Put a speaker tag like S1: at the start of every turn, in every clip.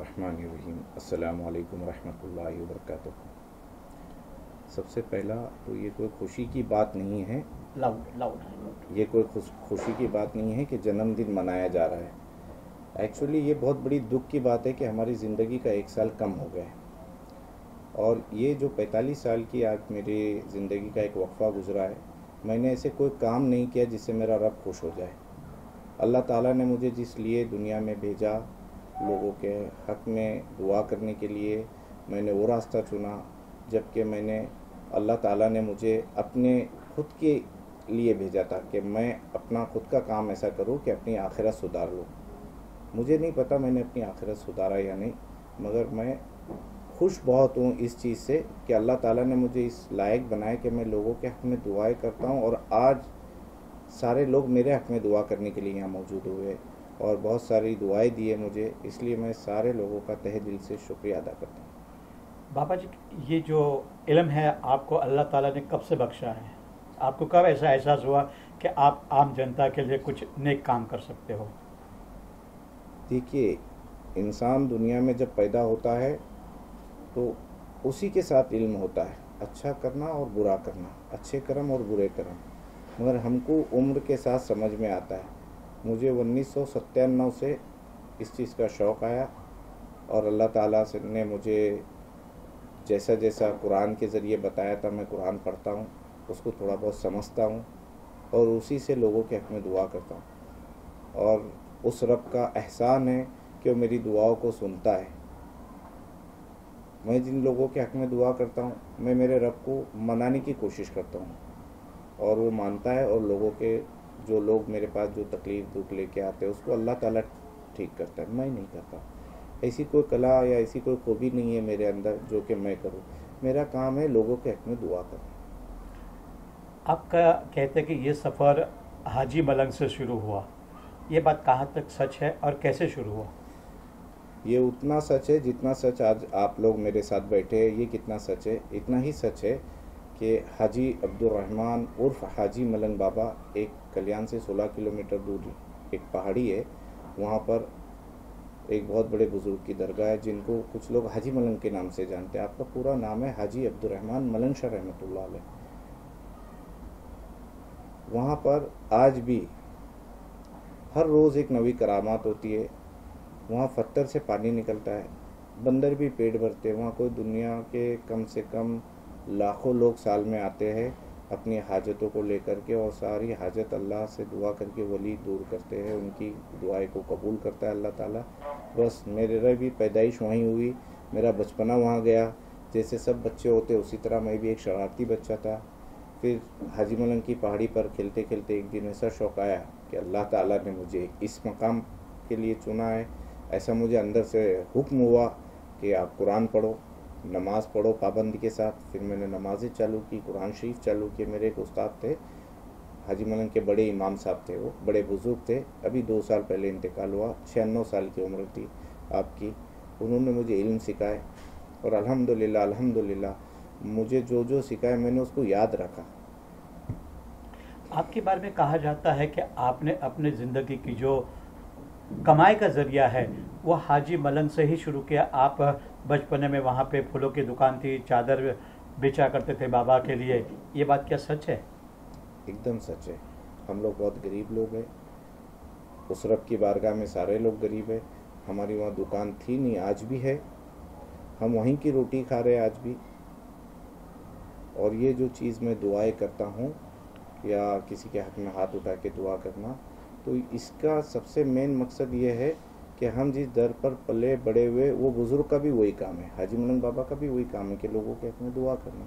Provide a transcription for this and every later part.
S1: बिस्मिल्लाहिर्रहमानिर्रहीम। अस्सलामु अलैकुम रहमतुल्लाहि व बरकातुहू। सबसे पहला तो ये कोई खुशी की बात नहीं है,
S2: लाउड लाउड।
S1: ये कोई खुशी की बात नहीं है कि जन्मदिन मनाया जा रहा है। एक्चुअली ये बहुत बड़ी दुख की बात है कि हमारी ज़िंदगी का एक साल कम हो गया है। और ये जो 45 साल की आज मेरी ज़िंदगी का एक वक्फ़ा गुज़रा है, मैंने ऐसे कोई काम नहीं किया जिससे मेरा रब खुश हो जाए। अल्लाह ताला ने मुझे जिस लिए दुनिया में भेजा, लोगों के हक़ में दुआ करने के लिए, मैंने वो रास्ता चुना। जबकि मैंने अल्लाह ताला ने मुझे अपने खुद के लिए भेजा था कि मैं अपना खुद का काम ऐसा करूं कि अपनी आखिरत सुधार लूं। मुझे नहीं पता मैंने अपनी आखिरत सुधारा या नहीं, मगर मैं खुश बहुत हूँ इस चीज़ से कि अल्लाह ताला ने मुझे इस लायक बनाया कि मैं लोगों के हक़ में दुआएं करता हूँ। और आज सारे लोग मेरे हक़ में दुआ करने के लिए यहाँ मौजूद हुए और बहुत सारी दुआएं दी है मुझे, इसलिए मैं सारे लोगों का तहे दिल से शुक्रिया अदा करता हूँ।
S2: बाबा जी, ये जो इल्म है आपको अल्लाह ताला ने कब से बख्शा है? आपको कब ऐसा एहसास हुआ कि आप आम जनता के लिए कुछ नेक काम कर सकते हो?
S1: देखिए, इंसान दुनिया में जब पैदा होता है तो उसी के साथ इल्म होता है, अच्छा करना और बुरा करना, अच्छे कर्म और बुरे कर्म। मगर हमको उम्र के साथ समझ में आता है। मुझे 1997 से इस चीज़ का शौक़ आया और अल्लाह ताला से ने मुझे जैसा जैसा कुरान के ज़रिए बताया था, मैं कुरान पढ़ता हूँ, उसको थोड़ा बहुत समझता हूँ और उसी से लोगों के हक़ में दुआ करता हूँ। और उस रब का एहसान है कि वो मेरी दुआओं को सुनता है। मैं जिन लोगों के हक़ में दुआ करता हूँ, मैं मेरे रब को मनाने की कोशिश करता हूँ और वो मानता है। और लोगों के जो लोग मेरे पास जो तकलीफ़ दुख लेके आते हैं, उसको अल्लाह ताला ठीक करता है, मैं नहीं करता। ऐसी कोई कला या ऐसी कोई खूबी नहीं है मेरे अंदर जो कि मैं करूं। मेरा काम है लोगों के हक़ में दुआ करना।
S2: आपका कहते हैं कि ये सफ़र हाजी मलंग से शुरू हुआ, ये बात कहाँ तक सच है और कैसे शुरू हुआ?
S1: ये उतना सच है जितना सच आज आप लोग मेरे साथ बैठे हैं। ये कितना सच है, इतना ही सच है कि हाजी अब्दुर्रहमान उर्फ हाजी मलंग बाबा एक कल्याण से 16 किलोमीटर दूर एक पहाड़ी है, वहाँ पर एक बहुत बड़े बुज़ुर्ग की दरगाह है जिनको कुछ लोग हाजी मलंग के नाम से जानते हैं। आपका पूरा नाम है हाजी अब्दुर्रहमान मलंग शाह रहमतुल्लाह अलैह। वहाँ पर आज भी हर रोज़ एक नवी करामात होती है। वहाँ पत्थर से पानी निकलता है, बंदर भी पेट भरते हैं। वहाँ कोई दुनिया के कम से कम लाखों लोग साल में आते हैं अपनी हाजतों को लेकर के, और सारी हाजत अल्लाह से दुआ करके वली दूर करते हैं, उनकी दुआएं को कबूल करता है अल्लाह ताला। बस मेरे भी पैदाइश वहीं हुई, मेरा बचपना वहाँ गया। जैसे सब बच्चे होते उसी तरह मैं भी एक शरारती बच्चा था। फिर हाजी मलंग की पहाड़ी पर खेलते खेलते एक दिन ऐसा शौक़ आया कि अल्लाह ताला ने मुझे इस मकाम के लिए चुना है। ऐसा मुझे अंदर से हुक्म हुआ कि आप कुरान पढ़ो, नमाज़ पढ़ो पाबंदी के साथ। फिर मैंने नमाज़ें चालू की, कुरान शरीफ चालू किए। मेरे एक उस्ताद थे, हाजी मलंग के बड़े इमाम साहब थे, वो बड़े बुज़ुर्ग थे, अभी 2 साल पहले इंतकाल हुआ, 96 साल की उम्र थी आपकी। उन्होंने मुझे इल्म सिखाए और अल्हम्दुलिल्लाह अल्हम्दुलिल्लाह मुझे जो जो सिखाया मैंने उसको याद रखा।
S2: आपके बारे में कहा जाता है कि आपने अपने ज़िंदगी की जो कमाई का ज़रिया है वो हाजी मलंग से ही शुरू किया। आप बचपने में वहाँ पे फूलों की दुकान थी, चादर बेचा करते थे बाबा के लिए, ये बात क्या सच है?
S1: एकदम सच है। हम लोग बहुत गरीब लोग हैं, उस रब की बारगाह में सारे लोग गरीब हैं। हमारी वहाँ दुकान थी नहीं, आज भी है, हम वहीं की रोटी खा रहे हैं आज भी। और ये जो चीज़ मैं दुआएं करता हूँ या किसी के हक़ में हाथ उठा के दुआ करना, तो इसका सबसे मेन मकसद ये है कि हम जिस दर पर पले बड़े हुए, वो बुज़ुर्ग का भी वही काम है, हाजी मलंग बाबा का भी वही काम है कि लोगों के हक़ में दुआ करना।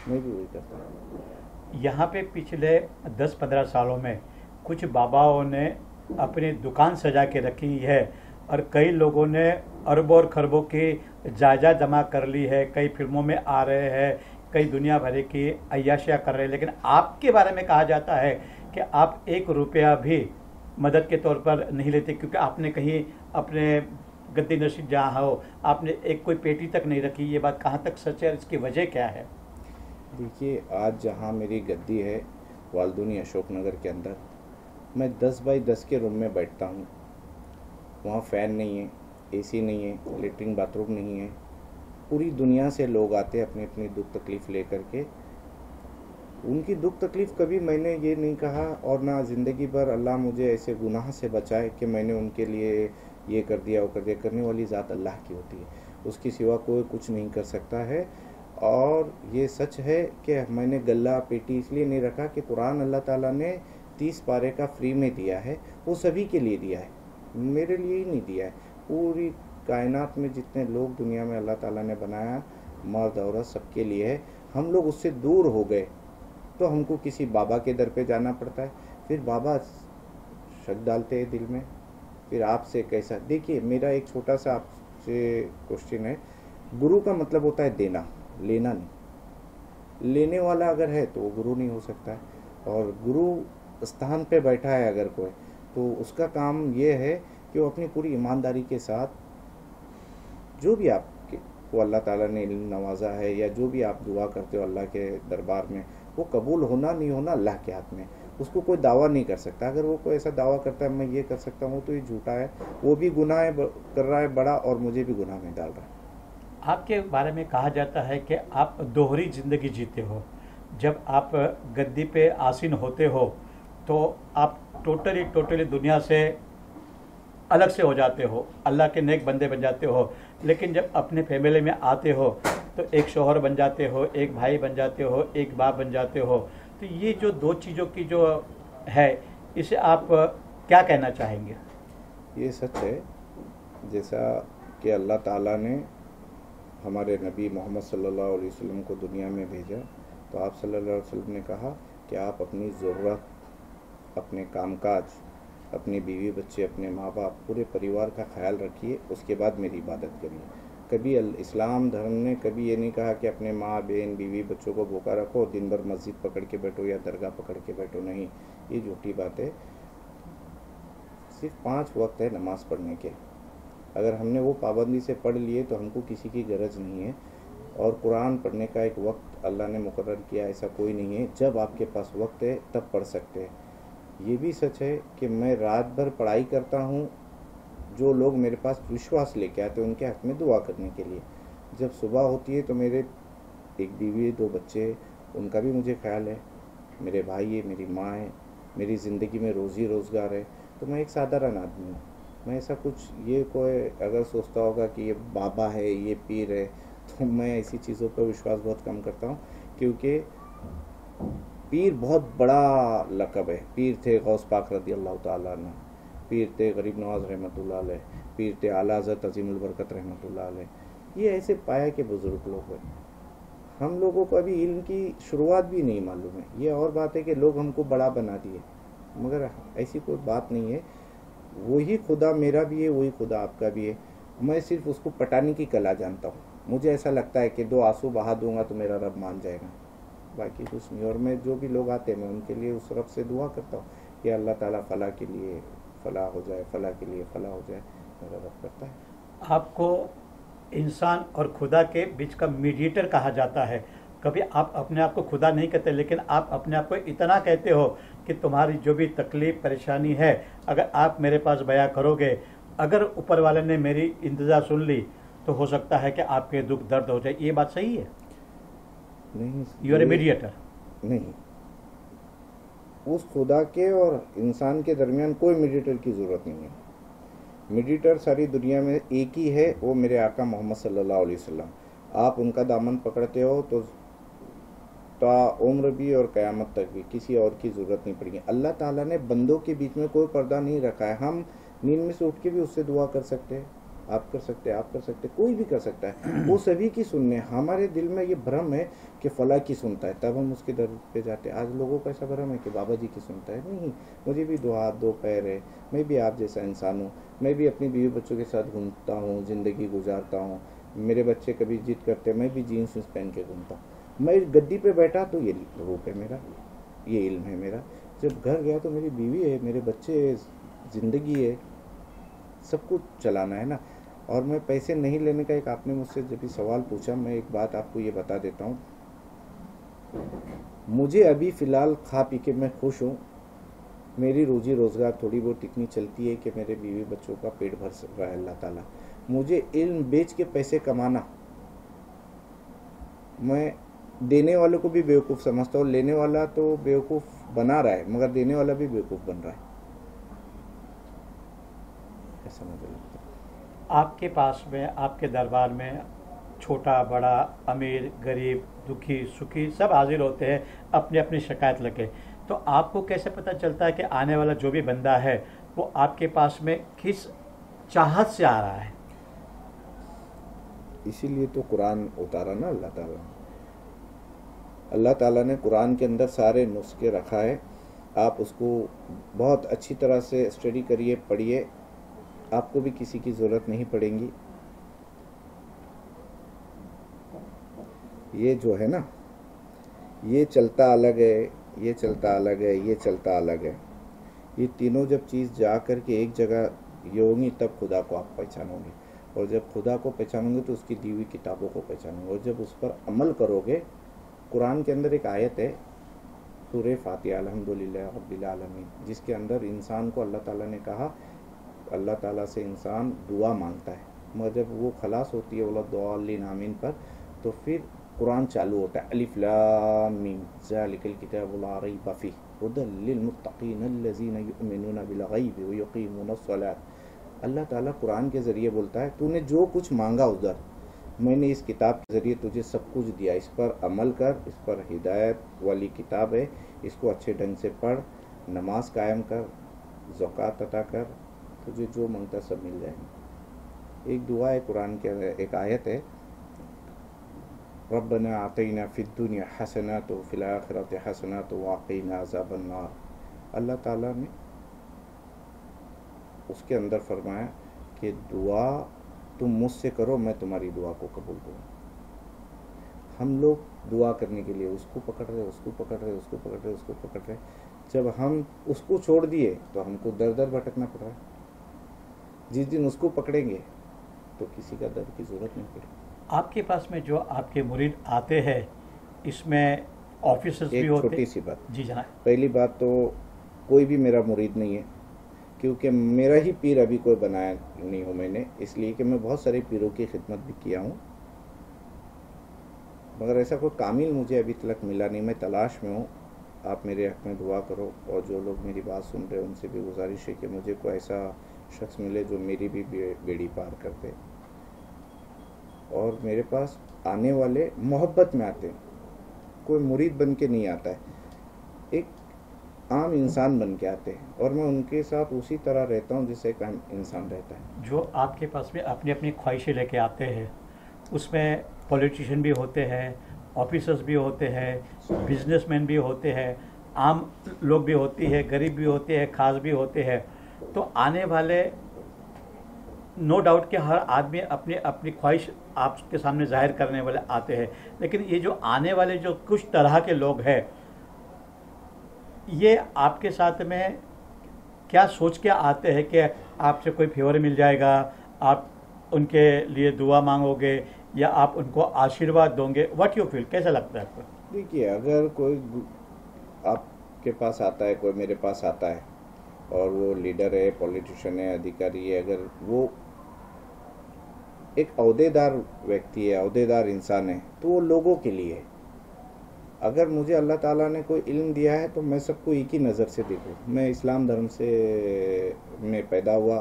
S1: मैं भी वही करता हूँ।
S2: यहाँ पे पिछले 10-15 सालों में कुछ बाबाओं ने अपनी दुकान सजा के रखी है और कई लोगों ने अरबों और खरबों की जायजा जमा कर ली है, कई फिल्मों में आ रहे हैं, कई दुनिया भर की अय्याशियाँ कर रहे हैं। लेकिन आपके बारे में कहा जाता है कि आप 1 रुपया भी मदद के तौर पर नहीं लेते, क्योंकि आपने कहीं अपने गद्दी नशीब जहाँ हो आपने एक कोई पेटी तक नहीं रखी। ये बात कहाँ तक सच है और इसकी वजह क्या है?
S1: देखिए, आज जहाँ मेरी गद्दी है वालदुनी अशोक नगर के अंदर, मैं 10 बाई 10 के रूम में बैठता हूँ। वहाँ फ़ैन नहीं है, एसी नहीं है, लेटरिन बाथरूम नहीं है। पूरी दुनिया से लोग आते अपनी अपनी दुख तकलीफ़ लेकर के। उनकी दुख तकलीफ़ कभी मैंने ये नहीं कहा, और ना ज़िंदगी भर अल्लाह मुझे ऐसे गुनाह से बचाए कि मैंने उनके लिए ये कर दिया वो कर दिया। करने वाली ज़ात अल्लाह की होती है, उसके सिवा कोई कुछ नहीं कर सकता है। और ये सच है कि मैंने गल्ला पेटी इसलिए नहीं रखा कि कुरान अल्लाह ताला ने 30 पारे का फ्री में दिया है, वो सभी के लिए दिया है, मेरे लिए ही नहीं दिया है। पूरी कायनात में जितने लोग दुनिया में अल्लाह ताला ने बनाया, मर्द औरत सबके लिए है। हम लोग उससे दूर हो गए तो हमको किसी बाबा के दर पे जाना पड़ता है, फिर बाबा शक डालते हैं दिल में, फिर आपसे कैसा। देखिए मेरा एक छोटा सा आपसे क्वेश्चन है, गुरु का मतलब होता है देना, लेना नहीं। लेने वाला अगर है तो वो गुरु नहीं हो सकता है। और गुरु स्थान पे बैठा है अगर कोई, तो उसका काम ये है कि वो अपनी पूरी ईमानदारी के साथ जो भी आपके को अल्लाह ताला ने इल्म नवाजा है, या जो भी आप दुआ करते हो अल्लाह के दरबार में, वो कबूल होना नहीं होना अल्लाह के हाथ में। उसको कोई दावा नहीं कर सकता। अगर वो कोई ऐसा दावा करता है मैं ये कर सकता हूँ, तो ये झूठा है, वो भी गुनाह है कर रहा है बड़ा, और मुझे भी गुनाह में डाल रहा है।
S2: आपके बारे में कहा जाता है कि आप दोहरी ज़िंदगी जीते हो। जब आप गद्दी पे आसीन होते हो तो आप टोटली दुनिया से अलग से हो जाते हो, अल्लाह के नेक बंदे बन जाते हो। लेकिन जब अपने फैमिली में आते हो तो एक शौहर बन जाते हो, एक भाई बन जाते हो, एक बाप बन जाते हो। तो ये जो दो चीज़ों की जो है, इसे आप क्या कहना चाहेंगे?
S1: ये सच है, जैसा कि अल्लाह ताला ने हमारे नबी मोहम्मद सल्लल्लाहु अलैहि वसल्लम को दुनिया में भेजा, तो आप सल्लल्लाहु अलैहि वसल्लम ने कहा कि आप अपनी ज़रूरत, अपने कामकाज, अपनी बीवी बच्चे, अपने माँ बाप, पूरे परिवार का ख्याल रखिए, उसके बाद मेरी इबादत करिए। कभी इस्लाम धर्म ने कभी ये नहीं कहा कि अपने माँ बहन बीवी बच्चों को भूखा रखो, दिन भर मस्जिद पकड़ के बैठो या दरगाह पकड़ के बैठो। नहीं, ये झूठी बात है। सिर्फ 5 वक्त है नमाज़ पढ़ने के, अगर हमने वो पाबंदी से पढ़ लिए तो हमको किसी की गरज नहीं है। और कुरान पढ़ने का एक वक्त अल्लाह ने मुकर्रर किया, ऐसा कोई नहीं है। जब आपके पास वक्त है तब पढ़ सकते हैं। ये भी सच है कि मैं रात भर पढ़ाई करता हूँ, जो लोग मेरे पास विश्वास लेके आते हैं उनके हक़ में दुआ करने के लिए। जब सुबह होती है तो मेरे एक बीवी है, 2 बच्चे, उनका भी मुझे ख्याल है, मेरे भाई है, मेरी माँ है, मेरी ज़िंदगी में रोज़ी रोज़गार है। तो मैं एक साधारण आदमी हूँ। मैं ऐसा कुछ, ये कोई अगर सोचता होगा कि ये बाबा है, ये पीर है, तो मैं ऐसी चीज़ों पर विश्वास बहुत कम करता हूँ। क्योंकि पीर बहुत बड़ा लक़ब है। पीर थे गौस पाक रज़ी अल्लाह ताला अन्हु, पीर थे गरीब नवाज रहमतुल्लाह अलैह, पीर थे आला हज़रत अज़ीमुल बरकत रहमतुल्लाह अलैह। ये ऐसे पाया के बुज़ुर्ग लोग हैं। हम लोगों को अभी इल्म की शुरुआत भी नहीं मालूम है। ये और बात है कि लोग हमको बड़ा बना दिए, मगर ऐसी कोई बात नहीं है। वही खुदा मेरा भी है, वही खुदा आपका भी है। मैं सिर्फ उसको पटाने की कला जानता हूँ। मुझे ऐसा लगता है कि 2 आंसू बहा दूंगा तो मेरा रब मान जाएगा, बाकी कुछ नहीं। और मैं जो भी लोग आते हैं मैं उनके लिए उस रब से दुआ करता हूँ कि अल्लाह ताला फला के लिए फला हो जाए, फला के लिए फला हो जाए, मेरा रब करता है।
S2: आपको इंसान और खुदा के बीच का मीडिएटर कहा जाता है। कभी आप अपने आप को खुदा नहीं कहते, लेकिन आप अपने आप को इतना कहते हो कि तुम्हारी जो भी तकलीफ़ परेशानी है, अगर आप मेरे पास बयां करोगे, अगर ऊपर वाले ने मेरी इंतज़ा सुन ली तो हो सकता है कि आपके दुख दर्द हो जाए। ये बात सही है?
S1: नहीं,
S2: यू आर ए मीडिएटर?
S1: नहीं, उस खुदा के और इंसान के दरमियान कोई मीडिएटर की ज़रूरत नहीं है। मीडिएटर सारी दुनिया में एक ही है, वो मेरे आका मोहम्मद सल्लल्लाहु अलैहि वसल्लम। आप उनका दामन पकड़ते हो तो उम्र भी और क़यामत तक भी किसी और की ज़रूरत नहीं पड़ेगी। अल्लाह ताला ने बंदों के बीच में कोई पर्दा नहीं रखा है। हम नींद में से उठ के भी उससे दुआ कर सकते हैं, आप कर सकते हैं, आप कर सकते हैं, कोई भी कर सकता है। वो सभी की सुनने। हमारे दिल में ये भ्रम है कि फ़ला की सुनता है, तब हम उसके दर पे जाते हैं। आज लोगों का ऐसा भ्रम है कि बाबा जी की सुनता है। नहीं, मुझे भी 2 हाथ 2 पैर है, मैं भी आप जैसा इंसान हूँ। मैं भी अपनी बीवी बच्चों के साथ घूमता हूँ, ज़िंदगी गुजारता हूँ। मेरे बच्चे कभी जिद करते हैं, मैं भी जीन्स पहन के घूमता हूँ। मैं गद्दी पे बैठा तो ये रूप है मेरा, ये इल्म है मेरा। जब घर गया तो मेरी बीवी है, मेरे बच्चे है, ज़िंदगी है, सब कुछ चलाना है ना। और मैं पैसे नहीं लेने का, एक आपने मुझसे जब भी सवाल पूछा, मैं एक बात आपको ये बता देता हूँ। मुझे अभी फ़िलहाल खा पी के मैं खुश हूँ। मेरी रोज़ी रोज़गार थोड़ी बहुत इतनी चलती है कि मेरे बीवी बच्चों का पेट भर रहा है अल्लाह ताला। मुझे इल्म बेच के पैसे कमाना, मैं देने वालों को भी बेवकूफ़ समझता हूँ। लेने वाला तो बेवकूफ़ बना रहा है, मगर देने वाला भी बेवकूफ़ बन रहा है, ऐसा मुझे लगता है।
S2: आपके पास में, आपके दरबार में छोटा बड़ा, अमीर गरीब, दुखी सुखी सब हाजिर होते हैं अपनी अपनी शिकायत लेके। तो आपको कैसे पता चलता है कि आने वाला जो भी बंदा है वो आपके पास में किस चाहत से आ रहा है?
S1: इसीलिए तो कुरान उतारा ना अल्लाह ताला ने। अल्लाह ताला ने कुरान के अंदर सारे नुस्खे रखा है, आप उसको बहुत अच्छी तरह से स्टडी करिए, पढ़िए, आपको भी किसी की ज़रूरत नहीं पड़ेगी। ये जो है ना, ये चलता अलग है, ये चलता अलग है, ये चलता अलग है, ये तीनों जब चीज़ जा कर के एक जगह ये होंगी तब खुदा को आप पहचानोगे, और जब खुदा को पहचानोगे तो उसकी दी हुई किताबों को पहचानोगे, और जब उस पर अमल करोगे। कुरान के अंदर एक आयत है सूरह फातिहा अल्हम्दुलिल्लाह रब्बिल आलमीन, जिसके अंदर इंसान को अल्लाह ताला ने कहा, अल्लाह ताला से इंसान दुआ मांगता है, मगर जब वो खलास होती है वलद्दाल्लीन आमीन पर, तो फिर कुरान चालू होता है, अलिफ लाम मीम ज़ालिकल किताबु ला रैब फीह हुदल लिल मुत्तकीन अल्लज़ीना युमिनूना बिल गैब व युकीमूनस सलात। अल्लाह ताला कुरान के ज़रिए बोलता है, तूने जो कुछ मांगा उधर, मैंने इस किताब के ज़रिए तुझे सब कुछ दिया, इस पर अमल कर, इस पर हिदायत वाली किताब है, इसको अच्छे ढंग से पढ़, नमाज कायम कर, ज़कात अता कर, तुझे जो मांगता सब मिल जाएगा। एक दुआ है कुरान के, एक आयत है, रब्बना आतीना फिद दुनिया हसनत व फिल आखिरति हसनत व वक़िना अज़ाबन नार। अल्लाह ताला ने उसके अंदर फरमाया कि दुआ तुम मुझसे करो, मैं तुम्हारी दुआ को कबूल करूँ। हम लोग दुआ करने के लिए उसको पकड़ रहे, उसको पकड़ रहे, उसको पकड़ रहे, उसको पकड़ रहे, जब हम उसको छोड़ दिए तो हमको दर दर भटकना पड़ रहा है। जिस दिन उसको पकड़ेंगे तो किसी का दर की ज़रूरत नहीं पड़ेगी।
S2: आपके पास में जो आपके मुरीद आते हैं, इसमें ऑफिसर्स भी
S1: एक
S2: होते
S1: छोटी सी बात,
S2: जी जनाब।
S1: पहली बात तो कोई भी मेरा मुरीद नहीं है, क्योंकि मेरा ही पीर अभी कोई बनाया नहीं हूँ मैंने, इसलिए कि मैं बहुत सारे पीरों की खिदमत भी किया हूँ, मगर ऐसा कोई कामिल मुझे अभी तक मिला नहीं, मैं तलाश में हूँ। आप मेरे हक़ में दुआ करो, और जो लोग मेरी बात सुन रहे हैं उनसे भी गुजारिश है कि मुझे कोई ऐसा शख्स मिले जो मेरी भी बेड़ी पार कर दे। और मेरे पास आने वाले मोहब्बत में आते हैं, कोई मुरीद बन के नहीं आता है, एक आम इंसान बन के आते हैं, और मैं उनके साथ उसी तरह रहता हूँ जिससे एक आम इंसान रहता है।
S2: जो आपके पास में अपनी अपनी ख्वाहिशें लेके आते हैं, उसमें पॉलिटिशियन भी होते हैं, ऑफिसर्स भी होते हैं, बिजनेसमैन भी होते हैं, आम लोग भी होती है, गरीब भी होते हैं, खास भी होते हैं। तो आने वाले नो डाउट कि हर आदमी अपनी अपनी ख्वाहिश आपके सामने जाहिर करने वाले आते हैं, लेकिन ये जो आने वाले जो कुछ तरह के लोग हैं, ये आपके साथ में क्या सोच के आते हैं कि आपसे कोई फेवर मिल जाएगा, आप उनके लिए दुआ मांगोगे या आप उनको आशीर्वाद दोगे? व्हाट यू फील, कैसा लगता है आपको?
S1: देखिए, अगर कोई आपके पास आता है, कोई मेरे पास आता है, और वो लीडर है, पॉलिटिशियन है, अधिकारी है, अगर वो एक अहदेदार व्यक्ति है, अहदेदार इंसान है, तो वो लोगों के लिए है। अगर मुझे अल्लाह ताला ने कोई इल्म दिया है तो मैं सबको एक ही नज़र से देखूँ। मैं इस्लाम धर्म से में पैदा हुआ,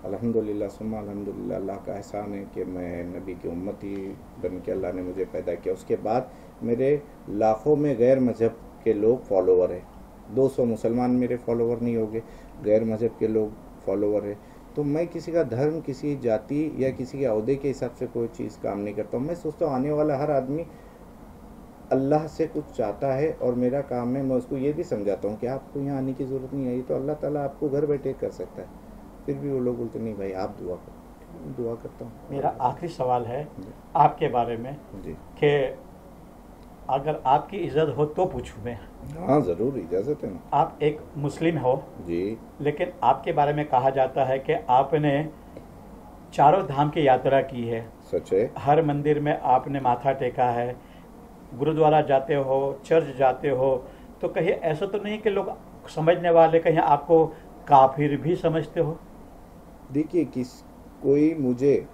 S1: अल्हम्दुलिल्लाह सुम्मा अल्हम्दुलिल्लाह, अल्लाह का एहसान है कि मैं नबी की उम्मती बन के अल्लाह ने मुझे पैदा किया। उसके बाद मेरे लाखों में गैर मज़हब के लोग फॉलोवर हैं, 200 मुसलमान मेरे फॉलोवर नहीं होंगे, गैर मज़हब के लोग फॉलोवर हैं। तो मैं किसी का धर्म, किसी जाति या किसी के अहदे के हिसाब से कोई चीज़ काम नहीं करता हूँ। मैं सोचता हूँ आने वाला हर आदमी अल्लाह से कुछ चाहता है, और मेरा काम है मैं उसको ये भी समझाता हूँ कि आपको यहाँ आने की ज़रूरत नहीं है, तो अल्लाह ताला आपको घर बैठे कर सकता है। फिर भी वो लोग बोलते नहीं भाई आप दुआ करो, दुआ करता हूँ।
S2: मेरा आखिरी सवाल है आपके बारे में
S1: जी,
S2: कि अगर आपकी इज्जत हो तो पूछूं मैं।
S1: हाँ ज़रूर, इजाज़त है ना।
S2: आप एक मुस्लिम हो
S1: जी,
S2: लेकिन आपके बारे में कहा जाता है कि आपने चारों धाम की यात्रा की है,
S1: सच है।
S2: हर मंदिर में आपने माथा टेका है, गुरुद्वारा जाते हो, चर्च जाते हो, तो कहीं ऐसा तो नहीं कि लोग समझने वाले कहीं आपको काफिर भी समझते हो?
S1: देखिए, कोई मुझे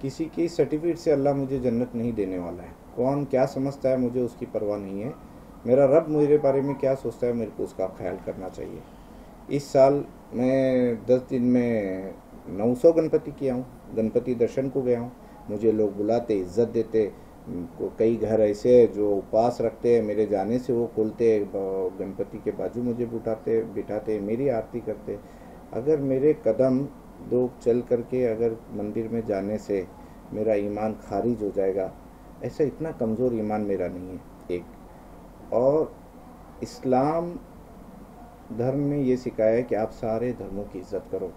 S1: किसी की सर्टिफिकेट से अल्लाह मुझे जन्नत नहीं देने वाला है। कौन क्या समझता है मुझे उसकी परवाह नहीं है। मेरा रब मेरे बारे में क्या सोचता है मेरे को उसका ख्याल करना चाहिए। इस साल मैं 10 दिन में 900 गणपति किया हूँ, गणपति दर्शन को गया हूँ। मुझे लोग बुलाते, इज्जत देते। कई घर ऐसे हैं जो उपवास रखते हैं, मेरे जाने से वो खोलते, गणपति के बाजू मुझे बिठाते, मेरी आरती करते। अगर मेरे कदम दो चल करके अगर मंदिर में जाने से मेरा ईमान खारिज हो जाएगा, ऐसा इतना कमज़ोर ईमान मेरा नहीं है। एक और इस्लाम धर्म ने ये सिखाया है कि आप सारे धर्मों की इज्जत करो।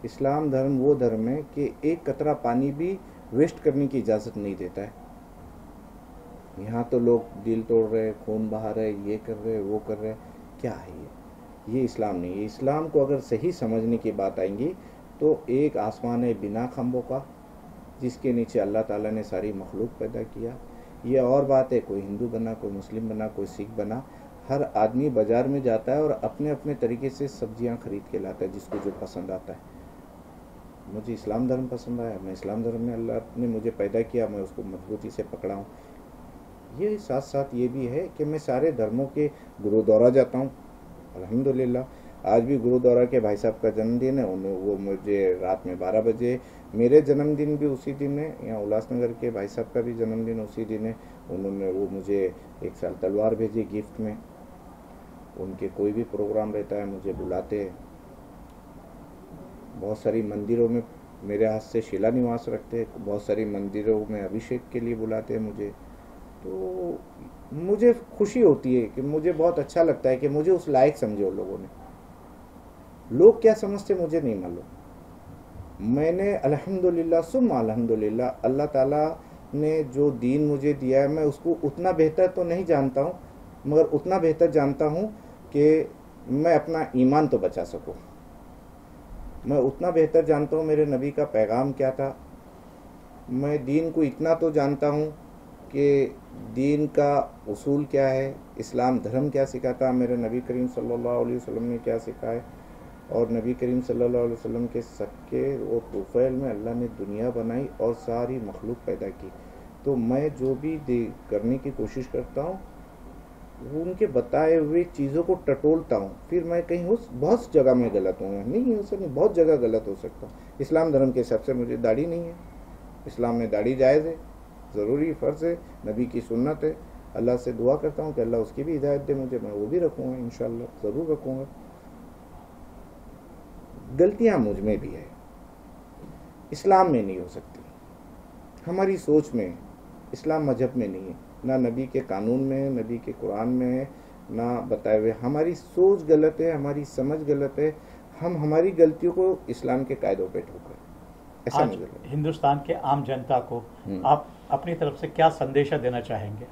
S1: इस्लाम धर्म वो धर्म है कि एक कतरा पानी भी वेस्ट करने की इजाज़त नहीं देता है। यहाँ तो लोग दिल तोड़ रहे, खून बहा रहे, ये कर रहे, वो कर रहे, क्या है ये इस्लाम नहीं है। इस्लाम को अगर सही समझने की बात आएंगी तो एक आसमान है बिना खम्भों का, जिसके नीचे अल्लाह ताला ने सारी मखलूक पैदा किया। ये और बात है, कोई हिंदू बना, कोई मुस्लिम बना, कोई सिख बना, हर आदमी बाज़ार में जाता है और अपने अपने तरीके से सब्जियां खरीद के लाता है जिसको जो पसंद आता है। मुझे इस्लाम धर्म पसंद आया, मैं इस्लाम धर्म में अल्लाह ने मुझे पैदा किया, मैं उसको मजबूती से पकड़ा हूँ। ये साथ साथ ये भी है कि मैं सारे धर्मों के गुरुद्वारा जाता हूँ। अल्हम्दुलिल्लाह आज भी गुरुद्वारा के भाई साहब का जन्मदिन है, वो मुझे रात में 12 बजे, मेरे जन्मदिन भी उसी दिन है, यहाँ उल्लासनगर के भाई साहब का भी जन्मदिन उसी दिन है। उन्होंने वो मुझे एक साल तलवार भेजी गिफ्ट में। उनके कोई भी प्रोग्राम रहता है मुझे बुलाते हैं। बहुत सारी मंदिरों में मेरे हाथ से शिलान्यास रखते हैं, बहुत सारी मंदिरों में अभिषेक के लिए बुलाते हैं मुझे। तो मुझे खुशी होती है कि मुझे बहुत अच्छा लगता है कि मुझे उस लायक समझे उन लोगों ने। लोग क्या समझते मुझे नहीं मालूम। मैंने अल्हम्दुलिल्लाह सुम्मा अल्हम्दुलिल्लाह अल्लाह ताला ने जो दीन मुझे दिया है, मैं उसको उतना बेहतर तो नहीं जानता हूँ, मगर उतना बेहतर जानता हूँ कि मैं अपना ईमान तो बचा सकूँ। मैं उतना बेहतर जानता हूँ मेरे नबी का पैगाम क्या था। मैं दीन को इतना तो जानता हूँ कि दीन का उसूल क्या है, इस्लाम धर्म क्या सिखाता, मेरे नबी करीम सल्लल्लाहु अलैहि वसल्लम ने क्या सिखाया। और नबी करीम सल्लल्लाहु अलैहि वसल्लम के सदके और तुफैल में अल्लाह ने दुनिया बनाई और सारी मखलूक पैदा की। तो मैं जो भी करने की कोशिश करता हूँ वो उनके बताए हुए चीज़ों को टटोलता हूँ। फिर मैं कहीं उस बहुत जगह में गलत हूँ, नहीं हो सकता, बहुत जगह गलत हो सकता हूँ। इस्लाम धर्म के हिसाब से मुझे दाढ़ी नहीं है, इस्लाम में दाढ़ी जायज़ है, ज़रूरी फ़र्ज़ है, नबी की सुन्नत है। अल्लाह से दुआ करता हूँ कि अल्लाह उसकी भी हिदायत दे मुझे, मैं वो भी रखूँगा, इंशाअल्लाह ज़रूर रखूँगा। गलतियाँ मुझ में भी है, इस्लाम में नहीं हो सकती, हमारी सोच में, इस्लाम मजहब में नहीं है, ना नबी के कानून में, नबी के कुरान में है, ना बताए हुए। हमारी सोच गलत है, हमारी समझ गलत है, हम हमारी गलतियों को इस्लाम के कायदों पे ठोकर। ऐसा
S2: आज हिंदुस्तान के आम जनता को आप अपनी तरफ से क्या संदेशा देना चाहेंगे?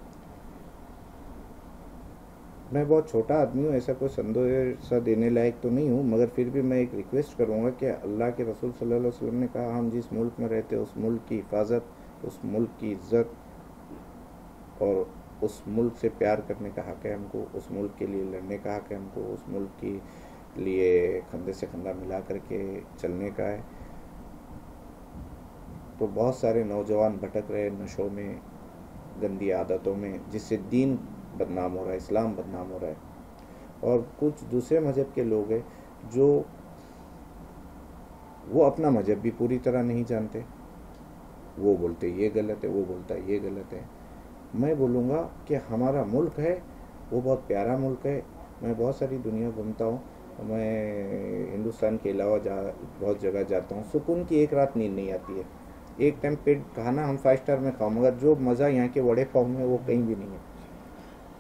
S1: मैं बहुत छोटा आदमी हूँ, ऐसा कोई संदेशा देने लायक तो नहीं हूँ, मगर फिर भी मैं एक रिक्वेस्ट करूँगा कि अल्लाह के रसूल सल्लल्लाहु अलैहि वसल्लम ने कहा, हम जिस मुल्क में रहते हैं उस मुल्क की हिफाजत, उस मुल्क की इज्जत और उस मुल्क से प्यार करने का हक़ है हमको, उस मुल्क के लिए लड़ने का हक़ है हमको, उस मुल्क के लिए कंधे से कंधा मिला करके चलने का है। तो बहुत सारे नौजवान भटक रहे नशों में, गंदी आदतों में, जिससे दीन बदनाम हो रहा है, इस्लाम बदनाम हो रहा है। और कुछ दूसरे मज़हब के लोग हैं जो वो अपना मज़हब भी पूरी तरह नहीं जानते, वो बोलते ये गलत है, वो बोलता है ये गलत है। मैं बोलूँगा कि हमारा मुल्क है वो बहुत प्यारा मुल्क है। मैं बहुत सारी दुनिया घूमता हूँ, मैं हिंदुस्तान के अलावा बहुत जगह जाता हूँ, सुकून की एक रात नींद नहीं आती है। एक टाइम पेट खाना हम 5 स्टार में खाओ, मगर जो मज़ा यहाँ के वड़े पाव में वो कहीं भी नहीं है।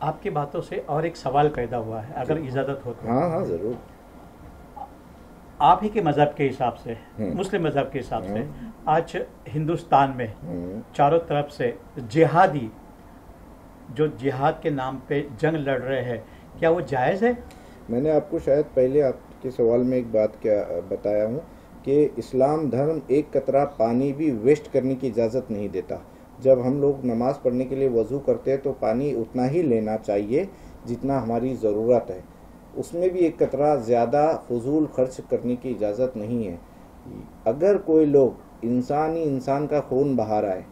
S2: आपकी बातों से और एक सवाल पैदा हुआ है, अगर इजाज़त हो तो।
S1: हाँ हाँ ज़रूर।
S2: आप ही के मज़हब के हिसाब से, मुस्लिम मज़हब के हिसाब से, आज हिंदुस्तान में चारों तरफ से जिहादी जो जिहाद के नाम पे जंग लड़ रहे हैं, क्या वो जायज़ है?
S1: मैंने आपको शायद पहले आपके सवाल में एक बात क्या बताया हूँ कि इस्लाम धर्म एक कतरा पानी भी वेस्ट करने की इजाज़त नहीं देता। जब हम लोग नमाज़ पढ़ने के लिए वज़ू करते हैं तो पानी उतना ही लेना चाहिए जितना हमारी ज़रूरत है, उसमें भी एक कतरा ज़्यादा फजूल खर्च करने की इजाज़त नहीं है। अगर कोई लोग इंसान ही इंसान का खून बहा रहा है,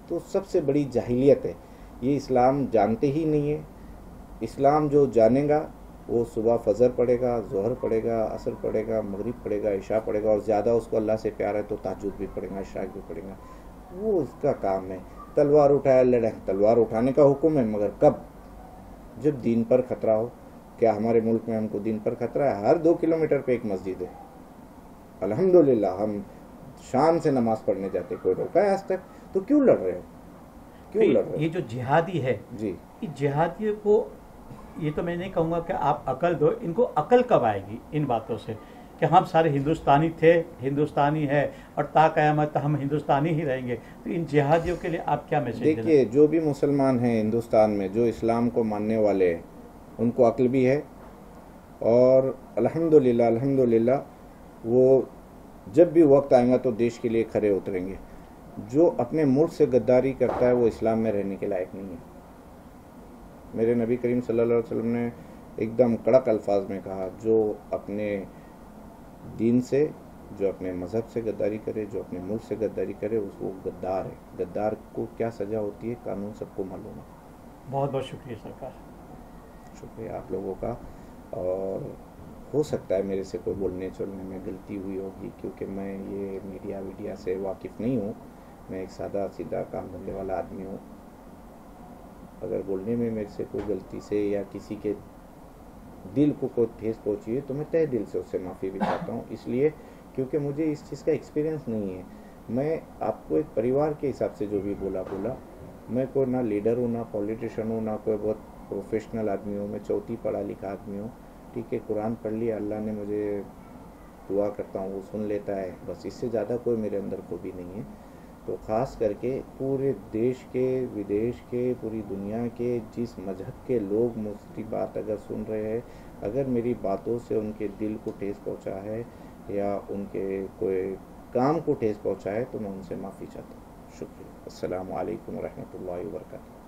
S1: तो सबसे बड़ी जाहिलियत है। ये इस्लाम जानते ही नहीं है। इस्लाम जो जानेगा वो सुबह फजर पढ़ेगा, ज़ोहर पढ़ेगा, असर पढ़ेगा, मगरिब पढ़ेगा, इशा पढ़ेगा, और ज़्यादा उसको अल्लाह से प्यार है तो ताजुद भी पढ़ेगा, इशराक भी पढ़ेगा। वो उसका काम है। तलवार उठाया लड़े, तलवार उठाने का हुक्म है, मगर कब? जब दीन पर ख़तरा हो। क्या हमारे मुल्क में हमको दीन पर ख़तरा है? हर 2 किलोमीटर पे एक मस्जिद है, अल्हम्दुलिल्लाह। हम शान से नमाज पढ़ने जाते, कोई रोका है आज तक? तो क्यों लड़ रहे हो, क्यों लड़ रहे हो?
S2: ये जो जिहादी है,
S1: जी,
S2: इस जिहादियों को, ये तो मैं नहीं कहूँगा कि आप अकल दो, इनको अकल कब आएगी इन बातों से कि हम सारे हिंदुस्तानी थे, हिंदुस्तानी है और ता क़यामत हम हिंदुस्तानी ही रहेंगे। तो इन जिहादियों के लिए आप क्या मैसेज देना?
S1: देखिए, जो भी मुसलमान हैं हिंदुस्तान में, जो इस्लाम को मानने वाले हैं, उनको अक्ल भी है, और अल्हम्दुलिल्लाह अल्हम्दुलिल्लाह वो जब भी वक्त आएगा तो देश के लिए खरे उतरेंगे। जो अपने मुल्क से गद्दारी करता है वो इस्लाम में रहने के लायक नहीं है। मेरे नबी करीम सल्लल्लाहु अलैहि वसल्लम ने एकदम कड़क अल्फाज में कहा, जो अपने दीन से, जो अपने मज़हब से गद्दारी करे, जो अपने मुल्क से गद्दारी करे, वो गद्दार है। गद्दार को क्या सज़ा होती है, कानून सबको मालूम है।
S2: बहुत बहुत शुक्रिया सरकार।
S1: शुक्रिया आप लोगों का। और हो सकता है मेरे से कोई बोलने चलने में गलती हुई होगी, क्योंकि मैं ये मीडिया से वाकिफ़ नहीं हूँ। मैं एक सादा सीधा काम धंधे वाला आदमी हूँ। अगर बोलने में मेरे से कोई गलती से या किसी के दिल को कोई ठेस पहुँची है तो मैं तहे दिल से उससे माफ़ी भी चाहता हूँ, इसलिए क्योंकि मुझे इस चीज़ का एक्सपीरियंस नहीं है। मैं आपको एक परिवार के हिसाब से जो भी बोला, मैं कोई ना लीडर हूँ, ना पॉलिटिशियन हूँ, ना कोई बहुत प्रोफेशनल आदमी हूँ। मैं चौथी पढ़ा लिखा आदमी हूँ, ठीक है। कुरान पढ़ लिया, अल्लाह ने मुझे दुआ करता हूँ वो सुन लेता है, बस इससे ज़्यादा कोई मेरे अंदर खूबी नहीं है। तो ख़ास करके पूरे देश के, विदेश के, पूरी दुनिया के जिस मज़हब के लोग मुझकी बात अगर सुन रहे हैं, अगर मेरी बातों से उनके दिल को ठेस पहुँचा है या उनके कोई काम को ठेस पहुँचा है तो मैं उनसे माफ़ी चाहता हूँ। शुक्रिया। अस्सलामु अलैकुम रहमतुल्लाहि व बरकातहू।